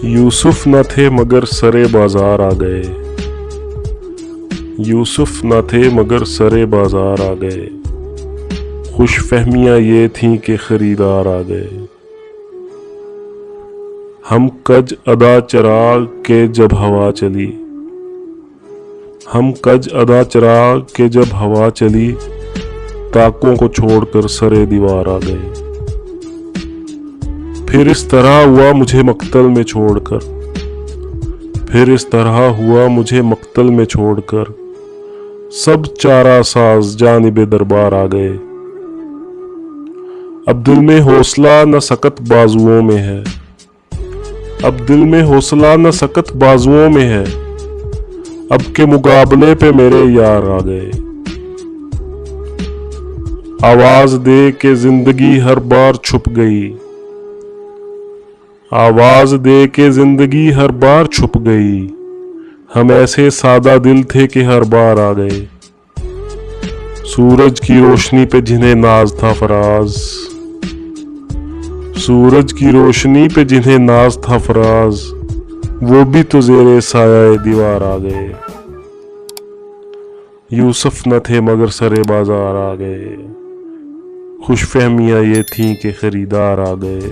यूसुफ न थे मगर सरे बाजार आ गए। यूसुफ न थे मगर सरे बाजार आ गए। खुश फहमियाँ ये थीं कि खरीदार आ गए। हम कज अदा चराग के जब हवा चली। हम कज अदा चराग के जब हवा चली। ताकों को छोड़कर सरे दीवार आ गए। फिर इस तरह हुआ मुझे मक्तल में छोड़कर। फिर इस तरह हुआ मुझे मक्तल में छोड़कर। सब चारा साज जानिबे दरबार आ गए। अब दिल में हौसला न सकत बाजुओं में है। अब दिल में हौसला न सकत बाजुओं में है। अब के मुकाबले पे मेरे यार आ गए। आवाज दे के जिंदगी हर बार छुप गई। आवाज दे के जिंदगी हर बार छुप गई। हम ऐसे सादा दिल थे कि हर बार आ गए। सूरज की रोशनी पे जिन्हें नाज था फराज। सूरज की रोशनी पे जिन्हें नाज था फराज। वो भी तो ज़ेरे साया दीवार आ गए। यूसुफ न थे मगर सरे बाजार आ गए। खुश फहमियाँ ये थीं कि खरीदार आ गए।